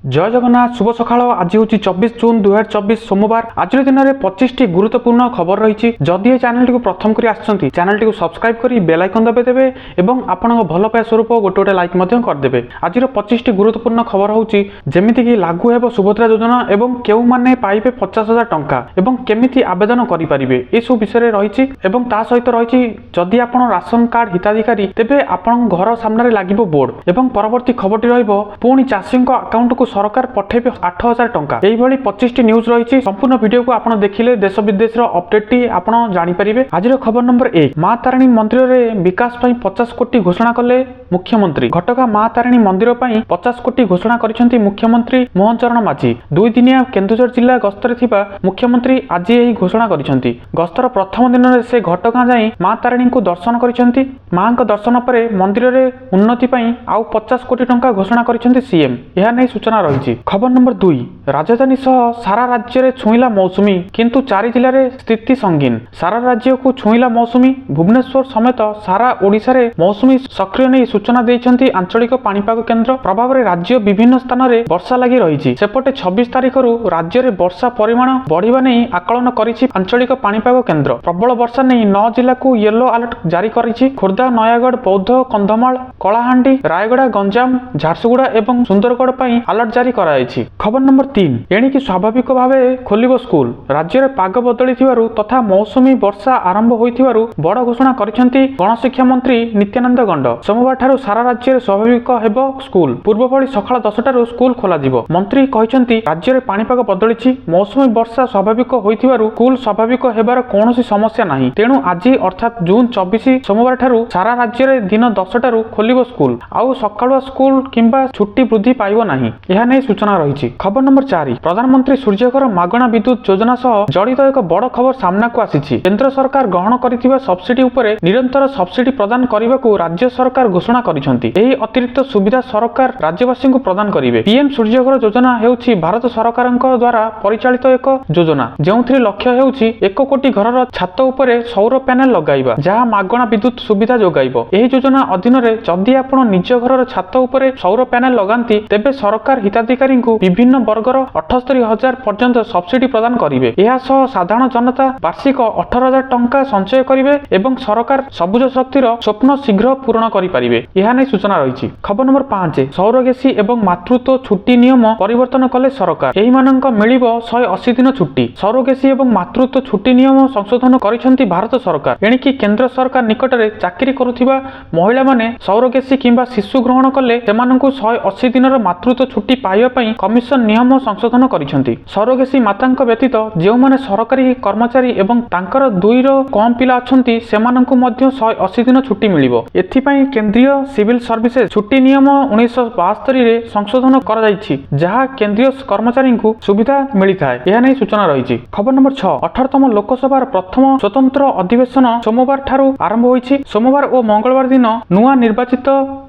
जय जगन्नाथ शुभ सकाळ आज हूँ 24 जून 2024 सोमवार आज दिन में 25टी गुरुत्वपूर्ण खबर रही जदि चैनल टी प्रथम कर आसछंती चैनल टी सब्सक्राइब कर बेल आइकन दबाइदेवे एवं आपण भल पाए स्वरूप गोटे गोटे लाइक करदेवे आज 25टी गुरुत्वपूर्ण खबर होची जेमिति कि लागू हेबो सुभद्रा योजना एवं केउ माने पाइबे 50,000 टंका एवं केमिति आवेदन करि परिबे ए सब विषय रही एवं ता सहित रही जदि आपण राशन कार्ड हिताधिकारी तेबे आपण घर सामने लागिबो बोर्ड एवं परवर्ती खबरटी रहिबो पुणी चाषी अकाउंट को सरकार पठेबे 8,000 टंका एई भली 25टी न्यूज रही संपूर्ण वीडियो को आपण देखिले देश विदेश रो अपडेट टी आपण जानि परिबे। आज खबर नंबर 1 मां तारिणी मंदिर रे विकास पई 50 कोटी घोषणा कले मुख्यमंत्री घटका मां तारिणी मंदिर पई 50 कोटी घोषणा करिसेंती मुख्यमंत्री मोहन चरण माझी दुई दिनिया केन्दुझर जिला गस्तरे थिबा मुख्यमंत्री आज एही घोषणा करिसेंती गस्तर प्रथम दिन रे से घटका जाई मां तारिणी को दर्शन करिसेंती मां को दर्शन परे मंदिर रे उन्नति पई आउ 50 कोटी टंका घोषणा करिसेंती सीएम एहा नै सूचना रही। खबर नंबर 2 राजधानी सह सारा राज्य रे छुईला मौसुमी किंतु 4 जिले रे स्थिति संगीन सारा राज्य को छुईला मौसुमी भुवनेश्वर समेत सारा ओडिशा रे मौसुमी सक्रिय नै सूचना देइछंती आंचलिक पाणीपाग केन्द्र प्रभाव रे राज्य विभिन्न स्थान रे वर्षा लागि रही सेपटे 26 तारिख रु राज्य रे वर्षा परिमाण बढ़िबा नै आकलन करिछि आंचलिक पाणीपाग केन्द्र प्रबल वर्षा नै 9 जिला को येलो अलर्ट जारी करिछि खुर्दा नयागढ़ बौद्ध कंधमाल कलाहांडी रायगड़ा गंजाम झारसुगुड़ा एवं सुंदरगढ़ पई अलर्ट जारी कराइछि। खबर नंबर 3 एणिकी स्वाभाविक भावे खोलिबो स्कूल राज्य रे पाग बदली थिवारु तथा मौसुमी वर्षा आरंभ होइथिवारु बड़ घोषणा करिसेंती गणशिक्षा मंत्री नित्यानंद गंड सोमवार ठारू सारा राज्य रे स्वाभाविक हेबो स्कूल पूर्व भली सकाळ 10 टारू स्कूल खोला जिवो मंत्री कहिसेंती राज्य रे पाणीपाग बदलिछि मौसुमी वर्षा स्वाभाविक होइथिवारु स्कूल स्वाभाविक हेबार कोनोसी समस्या नाही तेणु आज अर्थात जून 24 सोमवार ठारू सारा राज्य रे दिन 10 टारू खोलिबो स्कूल आउ सकाळुआ स्कूल किंबा छुट्टी वृद्धि पाइबो नाही एहा नै सूचना रही। खबर नंबर 4 प्रधानमंत्री सूर्यघर मागणा विद्युत योजना सह जड़ित एक बड़ खबर सामना को आसी केंद्र सरकार ग्रहण करिथिबा सब्सिडी उपरे निरंतर सब्सिडी प्रदान करने राज्य सरकार घोषणा करिसेंती एही अतिरिक्त सुविधा सरकार राज्यवासी को प्रदान करिवे पीएम सूर्यघर योजना हेउछि भारत सरकारक द्वारा परिचालित एक योजना जेउथिरे लक्ष्य हेउछि 1 कोटी घरर छात उपरे सौर पैनल लगाइबा जहा मागणा विद्युत सुविधा जोगाइबो एही योजना अधीन रे जदि आपण निज घरर छात उपरे सौर पैनल लगांती तेबे सरकार हिताधिकारी विभिन्न वर्गर 78,000 पर्यंत सब्सिडी प्रदान करिवे एहा सह साधारण जनता वार्षिक 18,000 टंका संचय करिवे एवं सरकार सबुज शक्तिर स्वप्न शीघ्र पूर्ण करि परिवे एहा नै सूचना रही। खबर नंबर 5 सौरगेसी एवं मातृत्व छुट्टी नियम परिवर्तन कले सरकार एही मानक मिलिबो 180 दिन छुट्टी सौरगेसी एवं मातृत्व छुट्टी नियम संशोधन करिसेंती भारत सरकार एणिकी केंद्र सरकार निकटरे चाकरी करुथिबा महिला माने सौरगेसी किंबा शिशु ग्रहण कले सेमानकु 180 दिनर मातृत्व छुट्टी पाइबा पई कमिशन नियम संशोधन करिसेंती सौरगेसी मातांक व्यतीत जेउ माने सरकारी कर्मचारी एवं तांकर दुई रो कम पिला अछंती सेमानकु मध्ये 180 दिन छुट्टी मिलिबो एथि पई केंद्रीय सिविल सर्विसेज छुट्टी नियम 1972 रे संशोधन करा जाईछि जहा केंद्रीय कर्मचारी को सुविधा मिलिथाय एहा नै सूचना रही। खबर नंबर 6 18तम लोकसभा प्रथम स्वतंत्र अधिवेशन सोमवार ठारू आरंभ होईछि सोमवार और मंगलवार दिन नुआ निर्वाचित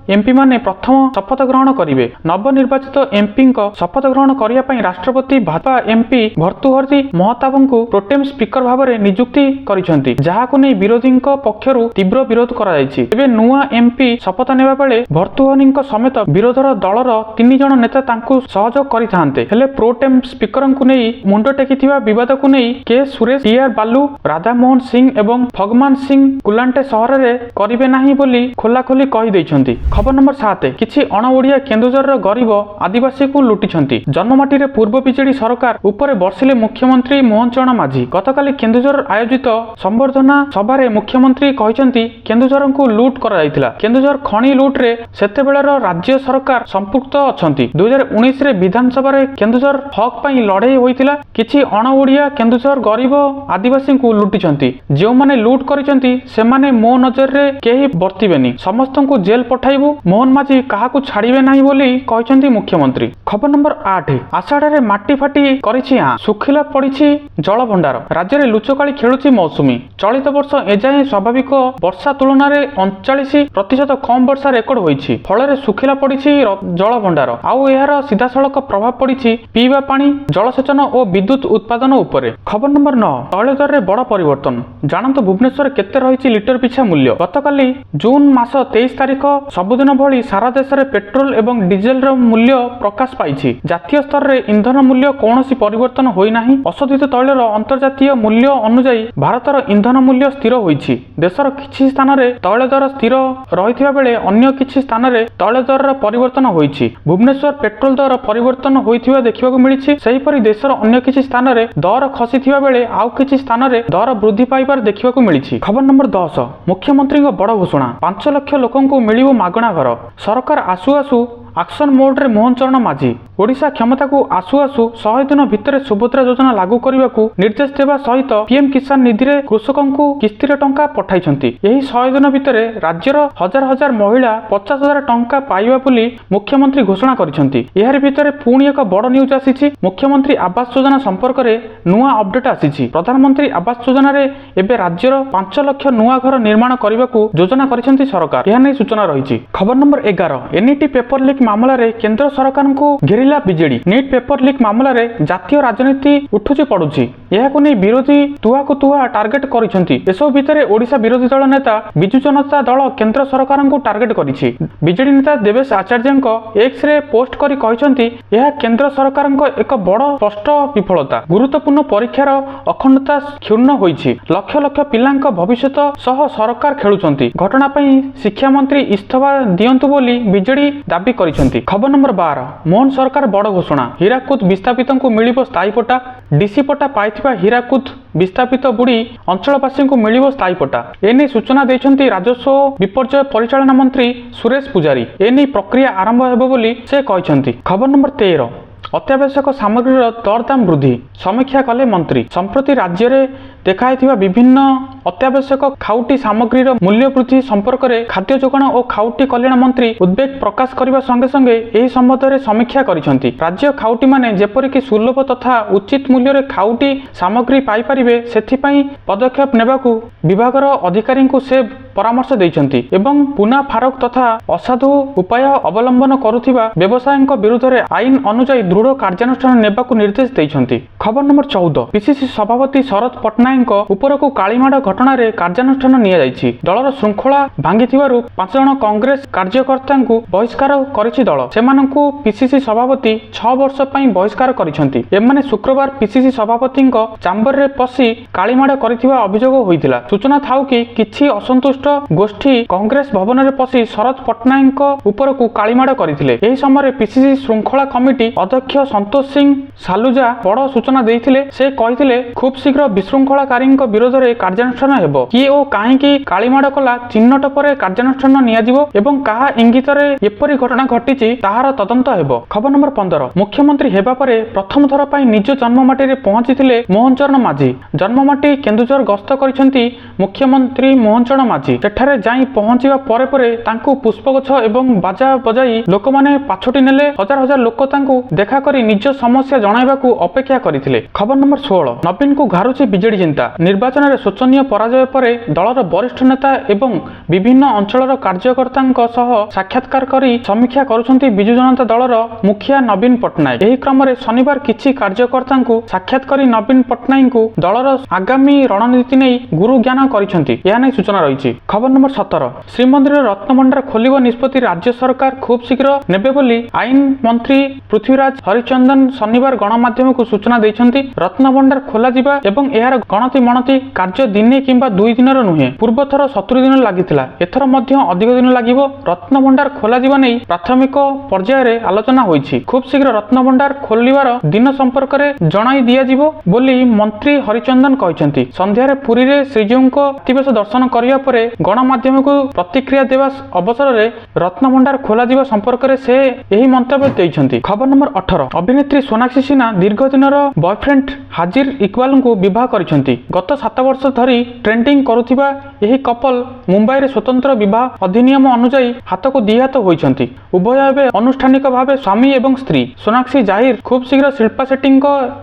एमपी माने प्रथम शपथ ग्रहण करिवे नवनिर्वाचित एमपी शपथ ग्रहण करिया पई राष्ट्रपति भाजपा एमपी भर्तृहरि महताबंकु प्रोटेम स्पीकर भाबरे नियुक्ति करिसेंती जहाको नै विरोधींक पक्षरु तीव्र विरोध करा जायछि एबे नुआ एमपी शपथ नेबा बेले भर्तृहरिंक समेत विरोधर दलर 3 जण नेता तांकु सहयोग करिथांते हेले प्रोटेम स्पीकरंकु नै मुंडो टेकिथिबा विवाद को नै के सुरेश टीआर बालू राधामोहन सिंह एवं भगवान सिंह कुलांटे सहर रे करिवे नाही बोली खोलाखोली कहि दैछंती। खबर नंबर 7 किछि अणओडिया केन्दुझर गरीब आदिवासी को लुटिछंती जन्ममाटी रे पूर्व बीजेडी सरकार उपरे बर्षिले मुख्यमंत्री मोहन चरण माझी गतकाली केन्दुझर आयोजित संबर्धना सभारे मुख्यमंत्री कहिसंती केन्दुझर को लूट करा जायतिला केन्दुझर खणी लूट रे सेतेबेलर राज्य सरकार संपुक्त अछंती 2019 रे विधानसभा रे केन्दुझर हक पई लड़ाई होइतिला किछि अणओडिया केन्दुझर गरीब आदिवासी को लुटिछंती जेउ माने लूट करिसंती से माने मो नजर रे केही बर्तिबेनी समस्त को जेल पठाइबु मोहन माझी काहाकू छाड़िबे नाही बोली कहिसंती मुख्यमंत्री। खबर नंबर 8 आषाढ़ माटी फाटी करिछि सुखिला पड़िछि जल भंडार राज्य में लुचकाली खेलुछि मौसुमी चलित वर्ष एजाए स्वाभाविक वर्षा तुलन में 39% कम वर्षा रेकर्ड होइछि फल सुखिला पड़िछि जल भंडार आउ यार सीधासलख प्रभाव पड़िछि पीवा पानी जलसेचन और विद्युत उत्पादन उपरे। खबर नंबर 9 तैल दर में बड़ परिवर्तन जानतु भुवनेश्वर केते रहिछि लिटर पिछा मूल्य गतकाली जून मास 23 तारिख सबुदिन ସବୁଦିନ ଭଳି ସାରା ଦେଶରେ पेट्रोल एवं डीजेल मूल्य प्रकाश पाई। जातीय स्तर में इंधन मूल्य कौन परिवर्तन होना। अशोधित तैलर अंतर्जातीय मूल्य अनुजाई भारतर इंधन मूल्य स्थिर होईछि। देशर किछि स्थान में तैल दर स्थिर रही बेले अन्य किछि स्थान में तैल दर परिवर्तन होईछि। भुवनेश्वर पेट्रोल दर परिवर्तन होइथिबा देखिबाकु मिलिछि। सेहिपरि देशर अन्य किछि स्थान में दर खसिथिबा बेले आउ किछि स्थान में दर वृद्धि पाइबार देखिबाकु मिलिछि। खबर नंबर 10 मुख्यमंत्री बड़ घोषणा 5 लाख लोकंकु मिलिबो मागणा घर। सरकार आसु आसु एक्शन मोड रे मोहन चरण माझी ओडिशा क्षमता को आसु आसु 100 दिन भितर सुभद्रा योजना लागू करने को निर्देश देवा सहित पीएम किसान निधि रे कृषकों को किस्तीर टंका पठाइछंती। यही 100 दिन भितर राज्यर हजार हजार महिला 50,000 टंका पाइबा बोली मुख्यमंत्री घोषणा करिछंती। एहार भितर पुणी एक बड़ न्यूज आसीछि। मुख्यमंत्री आवास योजना संपर्क में नुआ अपडेट आसीछि। प्रधानमंत्री आवास योजना रे एबे राज्यर 5 लाख नुआ घर निर्माण करने को योजना करिछंती सरकार। यह नहीं सूचना रही। खबर नंबर 11 एनईटी पेपर लीक मामला रे केंद्र सरकार को घेरिला बीजेडी। नीट पेपर लीक मामला रे जातीय राजनीति उठुची पड़ुची। यहाकु नै विरोधी तुहा को तुहा टार्गेट करिसेंती। एसो भितरे ओडिशा विरोधी दल नेता बिजु जनता दल केंद्र सरकार को टार्गेट करिछि। बीजेडी नेता देवेश आचार्यଙ୍କ एक्स रे पोस्ट करी कहिसेंती यह केंद्र सरकार एक बड़ स्पष्ट विफलता। गुरुत्वपूर्ण परीक्षार अखंडता क्षुण्ण होईछि। लक्ष लक्ष पिलांक भविष्य सह सरकार खेलुचंती। घटना पई शिक्षा मंत्री इस्तीफा दियंतु बोली बीजेडी दाबी करिसेंती। खबर नंबर 12 मोहन सरकार बड़ घोषणा हीराकुद विस्थापित को मिलिबो स्थायी पट्टा। डीसी पट्टा पाइथिबा हीराकुद विस्थापित बुढ़ी अंचलवासी को मिलिबो स्थायी पट्टा। एने सूचना देइछंती राजस्व विपर्यय परिचालना मंत्री सुरेश पुजारी। एने प्रक्रिया आरंभ हेबो बोली से कहिसंती। खबर नंबर 13 अत्यावश्यक सामग्री दरदाम वृद्धि समीक्षा कले मंत्री। संप्रति राज्य में देखाइथिबा विभिन्न अत्यावश्यक खाउटी सामग्री मूल्य वृद्धि संपर्क में खाद्य जोगाण और खाउटी कल्याण मंत्री उद्वेग प्रकाश करने संगे संगे एही संबंध में समीक्षा करिसेंती। राज्य खाउटी माने जेपरिक सुलभ तथा उचित मूल्य रे खाउटी सामग्री पाई परिबे सेथिपई पदक्षेप नेबाकू विभागर अधिकारी को से परामर्श देइछंती एवं पुना फारक तथा असाधु उपाय अवलंबन करुथिबा व्यवसायीक विरुद्ध रे आईन अनुसार दृढ़ कार्यानुष्ठान नेबाकू निर्देश देइछंती। खबर नंबर 14 पीसीसी सभापति शरद पट्टनायक उपरकू कालीमाड़ घटना रे कार्यानुष्ठान निया जायछि। दलर श्रृंखला भांगिथिबारु 5 जण कांग्रेस कार्यकर्ता बहिष्कार करिछि दल। सेमानकू पीसीसी सभापति 6 वर्ष पई बहिष्कार करिसंती। एमाने शुक्रवार पीसीसी सभापति चांबर रे पसी कालीमाड़ करिथिबा अभियोग होइतिला। सूचना थाउ कि किछि असंतुष्ट गोष्ठी कांग्रेस भवन रे पसी शरद पट्टनायक उपरकू कालीमाड़ करथिले। एही समय पीसीसी श्रृंखला कमिटी अध्यक्ष संतोष सिंह सालुजा बड़ सूचना देइथिले। से कहिथिले खूब शीघ्र विशृंखलाकारी विरोध में कार्यानुष्ठान हेबो। किए ओ काहेकि कालीमाड़ कला चिन्हट पर कार्यानुष्ठान नियाजिबो एवं कहा इंगित रे एपरि घटना घटिछि ताहार तदंत हेबो। खबर नंबर 15 मुख्यमंत्री हेबा परे प्रथम थर पई निज जन्ममाटी रे पहुंचीथिले मोहन चरण माझी। जन्ममाटी केन्दुझर गस्त करिसेंती मुख्यमंत्री मोहन चरण माझी। सेठारे जाई पहुंचीबा परे परे तांकू पुष्पगछ एवं बाजा बजाई लोक माने पाछोटी नेले। हजार हजार लोक तांकू देखा करी निज समस्या जणाइबाकू अपेक्षा करिथिले। खबर नंबर 16 नवीन को घारुछि बीजेडी चिंता। निर्वाचन में शोचनीय पराजय पर दलर वरिष्ठ नेता एवं विभिन्न अंचल कार्यकर्ता सह साक्षात्कार करी समीक्षा करुछंती बिजु जनता दलर मुखिया नवीन पट्टनायक। एही क्रम में शनिवार किछि कार्यकर्ता साक्षात करी नवीन पट्टनायक दलर आगामी रणनीति नै गुरु ज्ञान करिछंती। यह नै सूचना रही। खबर नंबर 17 श्रीमंदिर रत्नभंडार खोलिब निष्पत्ति राज्य सरकार खूब शीघ्र नेबे बोली आईन मंत्री पृथ्वीराज हरिचंदन शनिवार गणमाध्यम को सूचना देइछंती। रत्नभंडार खोला जिबा एवं एहार गणति मणति कार्य दिने किंबा 2 दिन नुहे। पूर्व थर 70 दिन लागिथिला। एथर मध्य अधिक दिन लागिबो। रत्नभंडार खोला जिबा नै प्राथमिक पर्याय रे आलोचना होईछि। खूब शीघ्र रत्नभंडार खोलिबार दिन संपर्क रे जणाई दिया जिवो बोली मंत्री हरिचंदन कहिसंती। संध्यारे पुरी रे श्रीजीउको अतिवेश दर्शन करिया परे गणमाध्यम को प्रतिक्रिया देवा अवसर रे रत्नभंडार खोला जिबा संपर्क रे से एही मंतव्य देइछंती। खबर नंबर 18 अभिनेत्री सोनाक्षी सिन्हा दीर्घ दिनर बॉयफ्रेंड हाजिर इकबाल को विवाह करिसंती। गत 7 वर्ष धरी ट्रेंडिंग करुथिबा एही कपल मुंबई रे स्वतंत्र विवाह अधिनियम अनुसार हाथ को दी हाथ होइछंती। उभय एबे अनुष्ठानिक भावे स्वामी एवं स्त्री। सोनाक्षी जाहिर खूब शीघ्र शिल्पा शेट्टी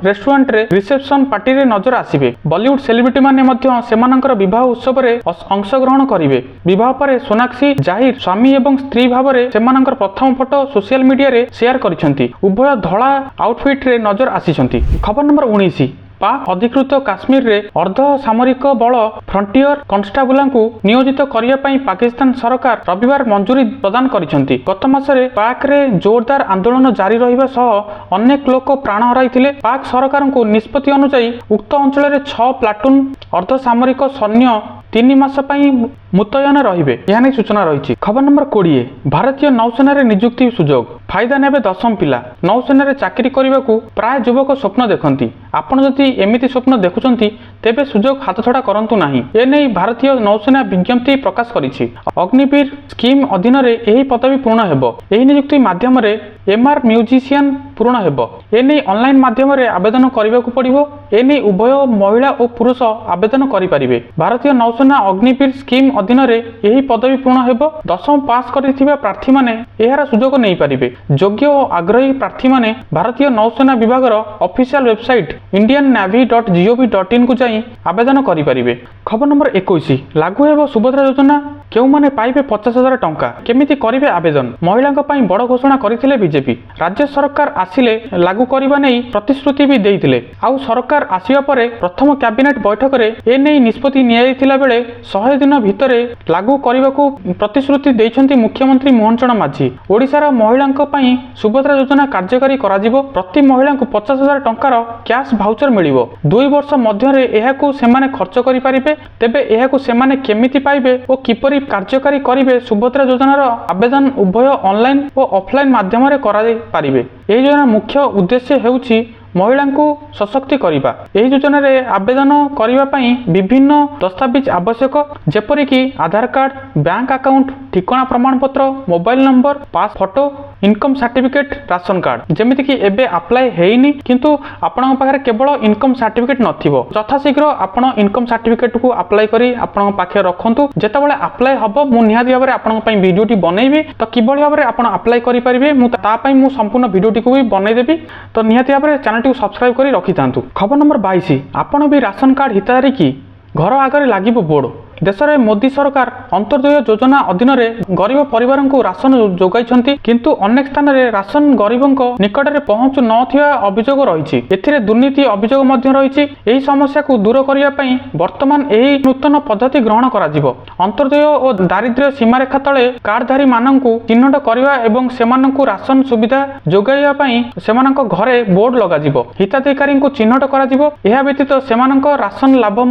रेस्टोरेंट रे रिसेप्शन पार्टी रे नजर आसिबे। बॉलीवुड सेलिब्रिटी माने मध्य सेमानकर विवाह उत्सव रे अंशग्रहण करिवे। विवाह परे सोनाक्षी जाहिर स्वामी एवं स्त्री भाव रे सेमानकर प्रथम फोटो सोशल मीडिया रे शेयर करिसंती। उभय धला आउटफिट रे नजर आसिसंती। खबर नंबर 19 पाक अधिकृत काश्मीर रे अर्ध सामरिक बल फ्रंटियर कन्स्टेबलଙ୍କୁ नियोजित करिया पई पाकिस्तान सरकार रविवार मंजूरी प्रदान करिसेंती। गत मासरे पाक रे जोरदार आंदोलन जारी रहिबा सह अनेक लोक प्राण हराइथिले। पाक सरकारଙ୍କୁ निष्पत्ति अनुसार उक्त अंचल रे 6 प्लाटून अर्ध सामरिक सैन्य 3 मास पई मुतयन रहिबे यानी सूचना रही। खबर नंबर 20 भारतीय नौसेना रे नियुक्ति सुजोग फायदा नेबे 10 पिला। नौसेना रे चाकरी करने को प्राय युवक स्वप्न देखती। आपण जदि एमिति स्वप्न देखुचंती तेबे सुजोग हाथ छड़ा करंतु नाही। एने भारतीय नौसेना विज्ञप्ति प्रकाश करिछि। अग्निवीर स्कीम अधीन रे एही पदवी पूर्ण हेबो। एही नियुक्ति माध्यम रे एमआर म्यूजिशियन पूर्ण हेबो। एने ऑनलाइन माध्यम रे आवेदन करबाकू पड़िबो। एने उभय महिला और पुरुष आवेदन करि परिबे। भारतीय नौसेना अग्निवीर स्कीम अधीन रे एही पदवी पूर्ण हेबो। 10वीं पास करिथिबा प्रार्थी माने एहार सुजोग नै परिबे। योग्य और आग्रही प्रार्थी माने भारतीय नौसेना विभाग ऑफिशियल वेबसाइट indiannavy.gov.in को जाई आवेदन करि परिबे। खबर नंबर 21 लागू हेबो सुभद्रा योजना केउ माने पाइबे 50,000 टंका केमिति करिवे आवेदन। महिलांक पई बड़ घोषणा करिथिले बीजेपी। राज्य सरकार आसिले लागू करिबा नै प्रतिश्रुति भी देइथिले। आउ सरकार आसिबा परे प्रथम कैबिनेट बैठक रे ए नै निष्पत्ति नियाइथिला बेले 100 दिन भितरे लागू करिबाकू प्रतिश्रुति दैछंती मुख्यमंत्री मोहन चरण माझी। ओडिशार महिलांक पई सुभद्रा योजना कार्यकारी कराजिबो। प्रति महिलांकु 50,000 टंकार कैश भाउचर मिलिबो। 2 वर्ष मध्यरे एहाकू सेमाने खर्च करि परिबे। तेबे एहाकू सेमाने केमिति पाइबे ओ किपरि कार्यकारी करिवे सुभद्रा योजनार आवेदन उभय ऑनलाइन और ऑफलाइन माध्यम रे करा पारिबे। एही योजना मुख्य उद्देश्य हेउछि महिलांकु सशक्ति करिबा। एही योजना रे आवेदन करिबा पई विभिन्न दस्तावेज आवश्यक जेपरि कि आधार कार्ड, बैंक अकाउंट, ठिकाना प्रमाण पत्र, mobile number, pass photo, income certificate, ration card. जेमिति कि एबे अप्लाई हेइनी किंतु आपन पाखरे केवल इनकम सर्टिफिकेट नथिबो। यथा शीघ्र आपन इनकम सर्टिफिकेट को अप्लाई करी आपन पाखे रखंतु। जेतेबेले अप्लाई हबो मु निहाती भाबरे आपन पई वीडियोटी बनैबी। तो किबळी भाबरे आपन अप्लाई करि परिबे मु ता पई मु संपूर्ण वीडियोटी को भी बनै देबी। तो निहाती भाबरे चैनल को सब्सक्राइब करी रखि थांतु। खबर नंबर 22 आपण भी राशन कार्ड हिताधारी की घर आगे लागिबो बोर्ड। देश में मोदी सरकार अंत्योदय योजना अधीन गरीब परिवार को राशन जोगाई किंतु अनेक स्थान में राशन गरीबों निकट में पहुंचु नथिबा अभियोग रही। एथिरे दुर्नीति अभियोग रही। यही समस्या को दूर करने वर्तमान यही नूतन पद्धति ग्रहण कर अंत्योदय और दारिद्र्य सीमारेखा तले कार्डधारी मानक चिन्हट करने और सेमानंकु राशन सुविधा जोगाई सेमानंक घरे बोर्ड लग हिताधिकारी चिन्हट कर व्यतीत सेमानंक राशन लाभ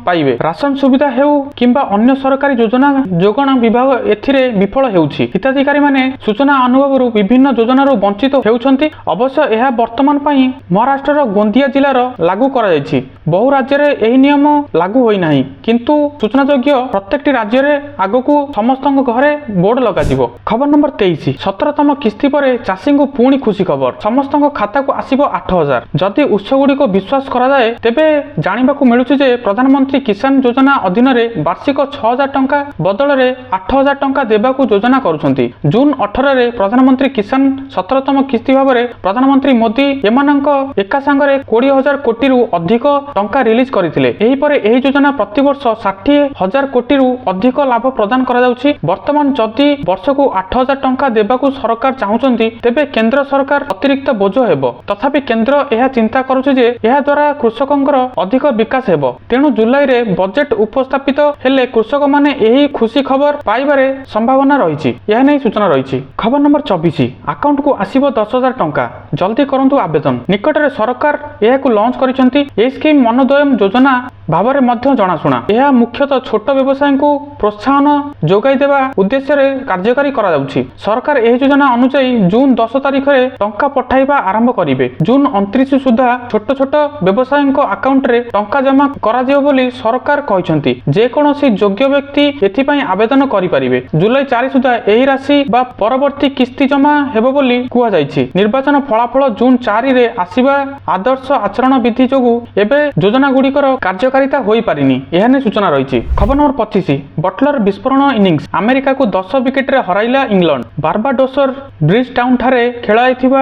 पाइबे। राशन सुविधा हेउ किंबा अन्य सरकारी योजना जोगण विभाग एथिरे विफल हेउछि। हिताधिकारी माने सूचना अनुभव विभिन्न योजनार वंचित हेउछंती। अवश्य यह वर्तमान पई महाराष्ट्र गोंदिया जिलार लागू करा जायछि। बहु राज्य रे एही नियम लागू होई नाही किंतु सूचनायोग्य प्रत्येकटी राज्य रे आगकू समस्त घरे बोर्ड लगा जिवो। खबर नंबर 23 17तम किस्ती पर चाषी को पुणी खुशी खबर। समस्त खाता को आसीबो 8,000। जदि उत्स गुडी को विश्वास करा जाए तेबे जानिबाकू मिलुछि जे प्रधानमंत्री किसान योजना अधीन रे वार्षिक 6,000 टंका बदल में 8,000 टंका देवाकू योजना करुछंती। जून 18 रे प्रधानमंत्री किसान 17तम किस्ती भाव में प्रधानमंत्री मोदी एमानंक एका सांगरे 20,000 कोटी रु अधिक टंका रिलीज करथिले। एही परे एही योजना प्रति वर्ष 60,000 कोटी रु अधिक लाभ प्रदान करा जाउछि। वर्तमान जदि वर्ष को 8,000 टंका देवाकू सरकार चाहुचंती तेबे केंद्र सरकार अतिरिक्त बोझ हेबो। तथापि केंद्र यह चिंता करुछि जे यह द्वारा कृषकंकर अधिक विकास हेबो। तेणु जुलाई रे बजेट उपस्थापित हेले कृषक माने यही खुशी खबर पाइबारे संभावना रही। यह नहीं सूचना रही। खबर नंबर 24 अकाउंट को आसीबो 10,000 टंका जल्दी करंतु आवेदन। निकट में सरकार यह लॉन्च करिसेंती। ए स्कीम मनोदयम योजना भाव में जनाशुना। यह मुख्यतः छोट व्यवसाय को प्रोत्साहन जोगाई देवा उद्देश्य रे कार्यकारी करा जाउछि। सरकार यह योजना अनुसार जून 10 तारिख रे टंका पठाइबा आरंभ करिवे। जून 29 सुधा छोट छोट व्यवसायी अकाउंट रे टंका जमा करा जिवो बोली सरकार कहिसेंती। जे कोनोसी योग्य व्यक्ति एथिपाई आवेदन करि परिबे। जुलाई 4 सुधा एही राशि बा परवर्ती किस्ती जमा हेबो बोली कुआ जाइछि। निर्वाचन फलाफल जून 4 रे आसीबा आदर्श आचरण विधि जोगु एबे योजना गुडीकर कार्यकारी କାର୍ଯ୍ୟକାରିତା ହୋଇପାରିନି ଏହା ନେଇ ସୂଚନା ରହିଛି। ଖବର ନମ୍ବର 25 ବଟଲର ବିସ୍ଫୋରଣ ଇନିଂସ ଆମେରିକାକୁ 10 ୱିକେଟରେ ହରାଇଲା ଇଂଲଣ୍ଡ। ବାର୍ବାଡୋସର ବ୍ରିଜ ଟାଉନ ଠାରେ ଖେଳାଯାଇଥିବା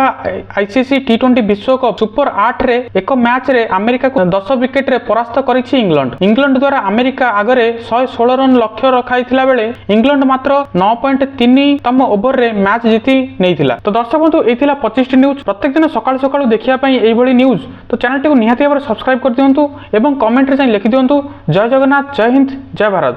ଆଇସିସି ଟି20 ବିଶ୍ୱକପ୍ ସୁପର 8ରେ ଏକ ମ୍ୟାଚରେ ଆମେରିକାକୁ 10 ୱିକେଟରେ ପରାସ୍ତ କରିଛି ଇଂଲଣ୍ଡ। ଇଂଲଣ୍ଡ ଦ୍ୱାରା ଆମେରିକା ଆଗରେ 116 ରନ୍ ଲକ୍ଷ୍ୟ ରଖାଯାଇଥିଲା ବେଳେ ଇଂଲଣ୍ଡ ମାତ୍ର 9.3ତମ ଓଭରରେ ମ୍ୟାଚ ଜିତି ନେଇଥିଲା। ତ ଦର୍ଶକ ବନ୍ଧୁ ଏଇ ଥିଲା 25ଟି ନ୍ୟୁଜ। ପ୍ରତ୍ୟେକ ଦିନ ସକାଳୁ ସକାଳୁ ଦେଖିବା ପାଇଁ এইଭଳି ନ୍ୟୁଜ ତ ଚ୍ୟାନେଲଟିକୁ ନିହାତି ଭାବରେ ସବସ୍କ୍ରାଇବ କରିଦିଅନ୍ତୁ ଏବଂ କମେଣ୍ଟରେ ଯାଇ ଲେଖିଦିଅନ୍ତୁ ଜୟ ଜଗନ୍ନାଥ, ଜୟ ହିନ୍ଦ, ଜୟ ଭାରତ।